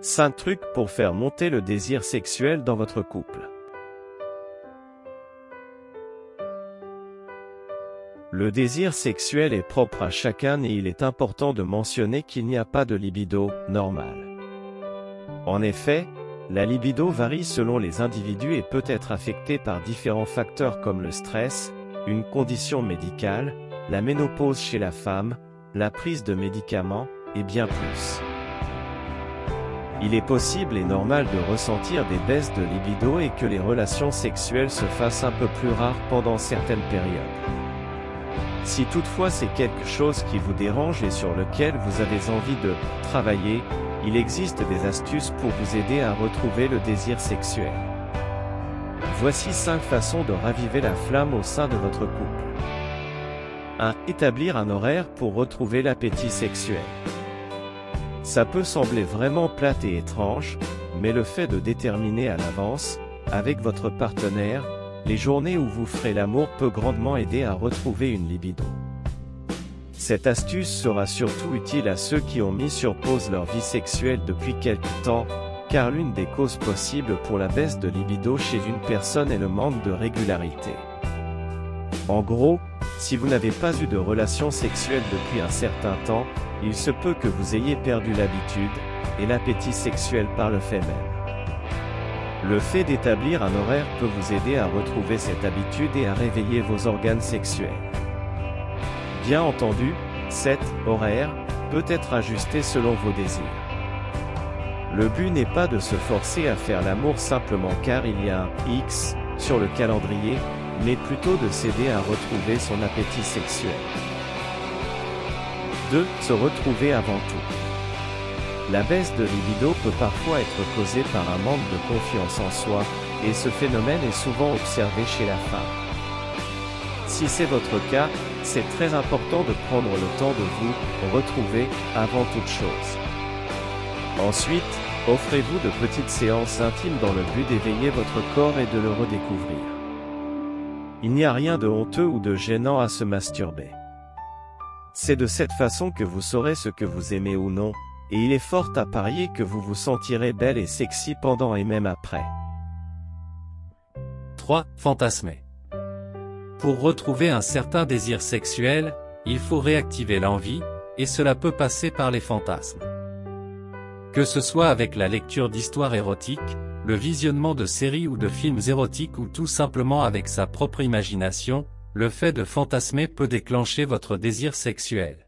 5 trucs pour faire monter le désir sexuel dans votre couple. Le désir sexuel est propre à chacun et il est important de mentionner qu'il n'y a pas de libido normale. En effet, la libido varie selon les individus et peut être affectée par différents facteurs comme le stress, une condition médicale, la ménopause chez la femme, la prise de médicaments, et bien plus. Il est possible et normal de ressentir des baisses de libido et que les relations sexuelles se fassent un peu plus rares pendant certaines périodes. Si toutefois c'est quelque chose qui vous dérange et sur lequel vous avez envie de travailler, il existe des astuces pour vous aider à retrouver le désir sexuel. Voici 5 façons de raviver la flamme au sein de votre couple. 1. Établir un horaire pour retrouver l'appétit sexuel. Ça peut sembler vraiment plate et étrange, mais le fait de déterminer à l'avance, avec votre partenaire, les journées où vous ferez l'amour peut grandement aider à retrouver une libido. Cette astuce sera surtout utile à ceux qui ont mis sur pause leur vie sexuelle depuis quelque temps, car l'une des causes possibles pour la baisse de libido chez une personne est le manque de régularité. En gros, si vous n'avez pas eu de relation sexuelle depuis un certain temps, il se peut que vous ayez perdu l'habitude, et l'appétit sexuel par le fait même. Le fait d'établir un horaire peut vous aider à retrouver cette habitude et à réveiller vos organes sexuels. Bien entendu, cet horaire peut être ajusté selon vos désirs. Le but n'est pas de se forcer à faire l'amour simplement car il y a un X sur le calendrier, mais plutôt de s'aider à retrouver son appétit sexuel. 2. Se retrouver avant tout. La baisse de libido peut parfois être causée par un manque de confiance en soi, et ce phénomène est souvent observé chez la femme. Si c'est votre cas, c'est très important de prendre le temps de vous retrouver avant toute chose. Ensuite, offrez-vous de petites séances intimes dans le but d'éveiller votre corps et de le redécouvrir. Il n'y a rien de honteux ou de gênant à se masturber. C'est de cette façon que vous saurez ce que vous aimez ou non, et il est fort à parier que vous vous sentirez belle et sexy pendant et même après. 3. Fantasmer. Pour retrouver un certain désir sexuel, il faut réactiver l'envie, et cela peut passer par les fantasmes. Que ce soit avec la lecture d'histoires érotiques, le visionnement de séries ou de films érotiques ou tout simplement avec sa propre imagination, le fait de fantasmer peut déclencher votre désir sexuel.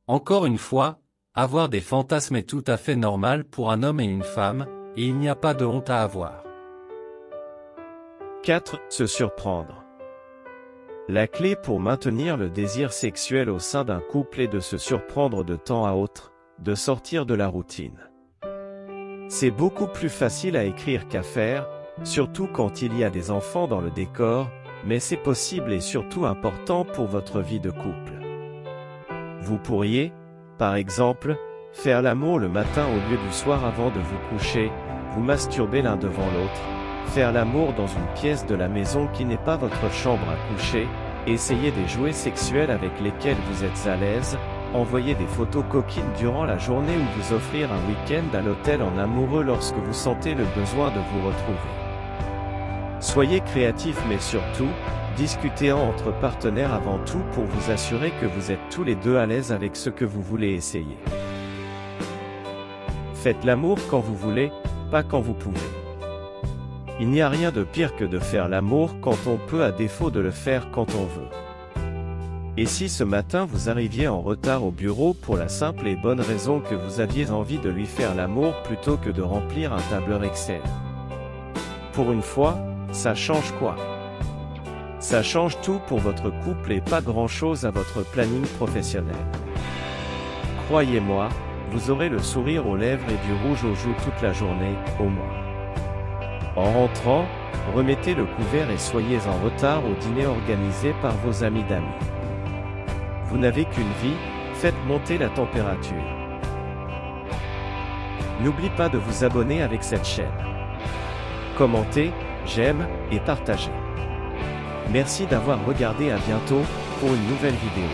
Encore une fois, avoir des fantasmes est tout à fait normal pour un homme et une femme, et il n'y a pas de honte à avoir. 4. Se surprendre. La clé pour maintenir le désir sexuel au sein d'un couple est de se surprendre de temps à autre, de sortir de la routine. C'est beaucoup plus facile à écrire qu'à faire, surtout quand il y a des enfants dans le décor, mais c'est possible et surtout important pour votre vie de couple. Vous pourriez, par exemple, faire l'amour le matin au lieu du soir avant de vous coucher, vous masturber l'un devant l'autre, faire l'amour dans une pièce de la maison qui n'est pas votre chambre à coucher, essayer des jouets sexuels avec lesquels vous êtes à l'aise, envoyer des photos coquines durant la journée ou vous offrir un week-end à l'hôtel en amoureux lorsque vous sentez le besoin de vous retrouver. Soyez créatifs mais surtout, discutez entre partenaires avant tout pour vous assurer que vous êtes tous les deux à l'aise avec ce que vous voulez essayer. Faites l'amour quand vous voulez, pas quand vous pouvez. Il n'y a rien de pire que de faire l'amour quand on peut à défaut de le faire quand on veut. Et si ce matin vous arriviez en retard au bureau pour la simple et bonne raison que vous aviez envie de lui faire l'amour plutôt que de remplir un tableur Excel? Pour une fois, ça change quoi? Ça change tout pour votre couple et pas grand-chose à votre planning professionnel. Croyez-moi, vous aurez le sourire aux lèvres et du rouge aux joues toute la journée, au moins. En rentrant, remettez le couvert et soyez en retard au dîner organisé par vos amis d'amis. Vous n'avez qu'une vie, faites monter la température. N'oubliez pas de vous abonner avec cette chaîne. Commentez, j'aime et partagez. Merci d'avoir regardé, à bientôt pour une nouvelle vidéo.